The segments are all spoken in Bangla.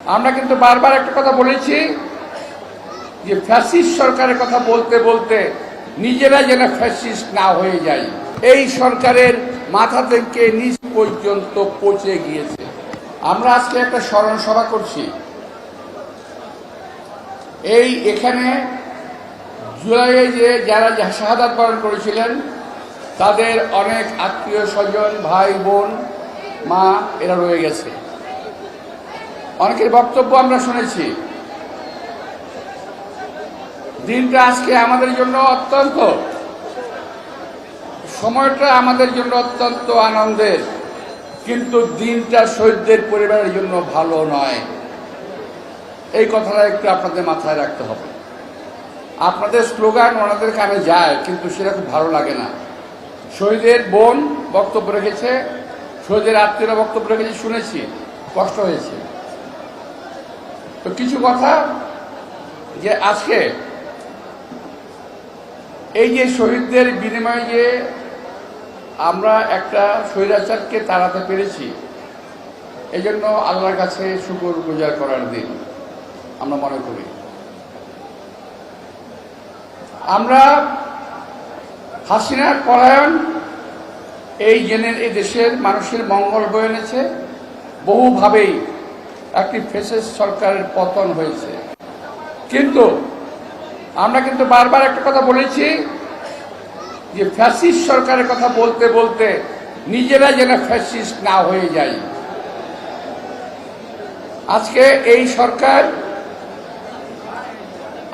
আমরা কিন্তু বারবার একটা কথা বলেছি যে ফ্যাসিস্ট সরকারের কথা বলতে বলতে নিজেরা যেন ফ্যাসিস্ট না হয়ে যায়। এই সরকারের মাথা থেকে নিচ পর্যন্ত পৌঁছে গিয়েছে। আমরা আজকে একটা স্মরণ সভা করছি। এখানে জুলাইয়ে যে যারা শাহাদাত বরণ করেছিলেন তাদের অনেক আত্মীয় স্বজন, ভাই বোন, মা এরা রয়ে গেছে। অনেকের বক্তব্য আমরা শুনেছি। দিনটা আজকে আমাদের জন্য সময়টা আমাদের জন্য অত্যন্ত আনন্দের, কিন্তু দিনটা শহীদদের পরিবারের জন্য ভালো নয়। এই কথাটা একটু আপনাদের মাথায় রাখতে হবে। আপনাদের স্লোগান ওনাদের কানে যায়, কিন্তু সেটা খুব ভালো লাগে না। শহীদের বোন বক্তব্য রেখেছে, শহীদের আত্মীয়রা বক্তব্য রেখেছে, শুনেছি, কষ্ট হয়েছে। তো কিছু কথা যে আজকে এই যে শহীদদের বিনিময়ে যে আমরা একটা স্বৈরাচারকে তাড়াতে পেরেছি, এই জন্য আল্লাহর কাছে শুকর গুজার করার দিন আমরা মনে করি। আমরা হাসিনার পলায়ন এই দেশের মানুষের মঙ্গল বয়ে এনেছে। বহুভাবেই একটি ফ্যাসিস্ট সরকারের পতন হয়েছে, কিন্তু আমরা কিন্তু বারবার একটা কথা বলেছি যে ফ্যাসিস্ট সরকারের কথা বলতে বলতে নিজেরা যেন ফ্যাসিস্ট না হয়ে যায়। আজকে এই সরকার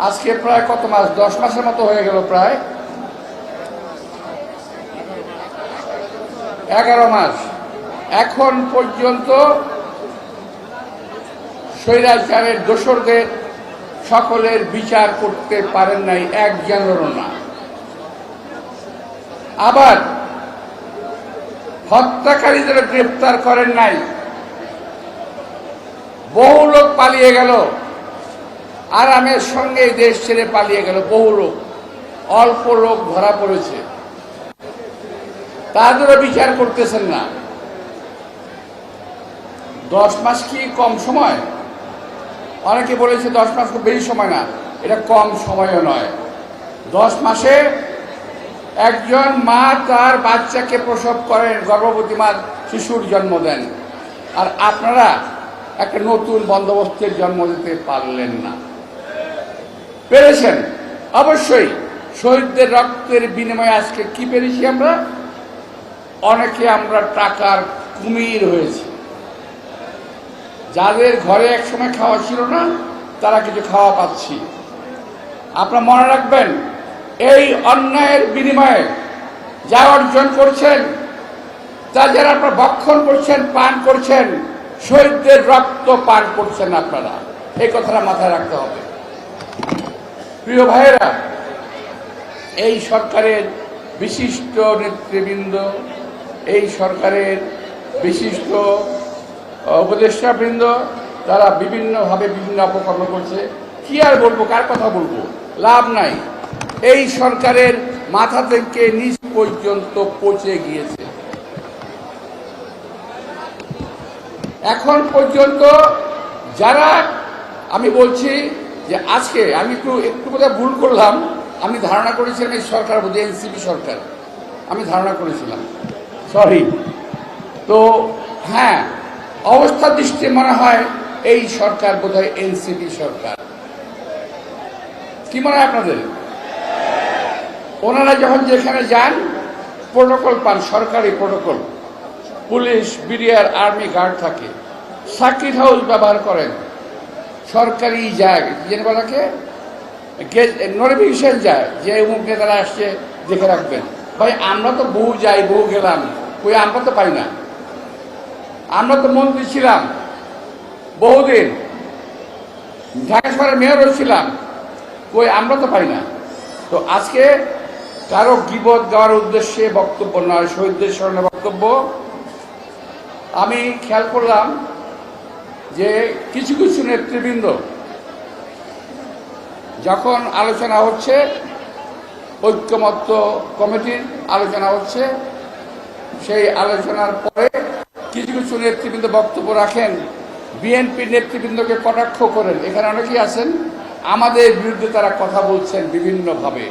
আজকে প্রায় কত মাস, 10 মাসের মতো হয়ে গেল, প্রায় 11 মাস এখন পর্যন্ত স্বৈরাচারের দোসরদের সকলের বিচার করতে পারেন নাই, একজনেরও না। আবার হত্যাকারীদের গ্রেফতার করেন নাই। বহু লোক পালিয়ে গেল, আরামের সঙ্গে দেশ ছেড়ে পালিয়ে গেল বহু লোক। অল্প লোক ধরা পড়েছে, তাদেরও বিচার করতেছেন না। 10 মাস কি কম সময়? অনেকে বলেছে 10 মাস খুব বেশি সময় না, এটা কম সময়ও নয়। 10 মাসে একজন মা তার বাচ্চাকে প্রসব করেন, গর্ভবতী মা শিশুর জন্ম দেন, আর আপনারা একটা নতুন বন্দোবস্তের জন্ম দিতে পারলেন না। পেরেছেন অবশ্যই, শহীদদের রক্তের বিনিময়ে আজকে কি পেরেছি আমরা? অনেকে আমরা টাকার কুমির হয়েছি। যাদের ঘরে একসময় খাওয়া ছিল না, তারা কিছু খাওয়া পাচ্ছি। আপনারা মনে রাখবেন, এই অন্যায়ের বিনিময়ে যা অর্জন করছেন, তা যারা আপনারা ভক্ষণ করছেন, পান করছেন, শহীদদের রক্ত পান করছেন আপনারা। এই কথাটা মাথায় রাখতে হবে। প্রিয় ভাইয়েরা, এই সরকারের বিশিষ্ট নেতৃবৃন্দ, এই সরকারের বিশিষ্ট উপদেষ্টাবৃন্দ, তারা বিভিন্নভাবে বিভিন্ন অপকর্ম করছে। কি আর বলবো, কার কথা বলবো? লাভ নাই। এই সরকারের মাথা থেকে নিচ পর্যন্ত পৌঁছে গিয়েছে। এখন পর্যন্ত যারা, আমি বলছি যে আজকে আমি একটু বোধহয় ভুল করলাম, আমি ধারণা করেছিলাম এই সরকার বোধহয় এনসিপি সরকার, আমি ধারণা করেছিলাম, সরি। তো হ্যাঁ, অবস্থার দৃষ্টি মনে হয় এই সরকার বোধহয় এনসিপি সরকার। কি মনে হয় আপনাদের? ওনারা যখন যেখানে যান প্রোটোকল পান, সরকারি protocol, police, BDR, army guard থাকে, সার্কিট হাউস ব্যবহার করেন, সরকারি যায় যেটাকে নোটিফিকেশন যায় যে অমুক নেতারা আসছে, দেখে রাখবেন। ভাই আমরা তো বহু যাই, বহু গেলাম, কই আমরা তো পাই না। আমরা তো মন্ত্রী ছিলাম বহুদিন, ঢাকা শহরের মেয়রও ছিলাম, কই আমরা তো পাই না। তো আজকে কারো গীবত গাওয়ার উদ্দেশ্যে বক্তব্য নয়, শহীদদের স্মরণে বক্তব্য। আমি খেয়াল করলাম যে কিছু কিছু নেতৃবৃন্দ যখন আলোচনা হচ্ছে, ঐক্যমত্য কমিটির আলোচনা হচ্ছে, সেই আলোচনার পরে কিছু কিছু নেতৃবৃন্দ বক্তব্য রাখেন বিএনপি নেতৃবৃন্দকে কটাক্ষ করেন, এখানে অনেকেই আছেন, আমাদের বিরুদ্ধে তারা কথা বলছেন বিভিন্নভাবে।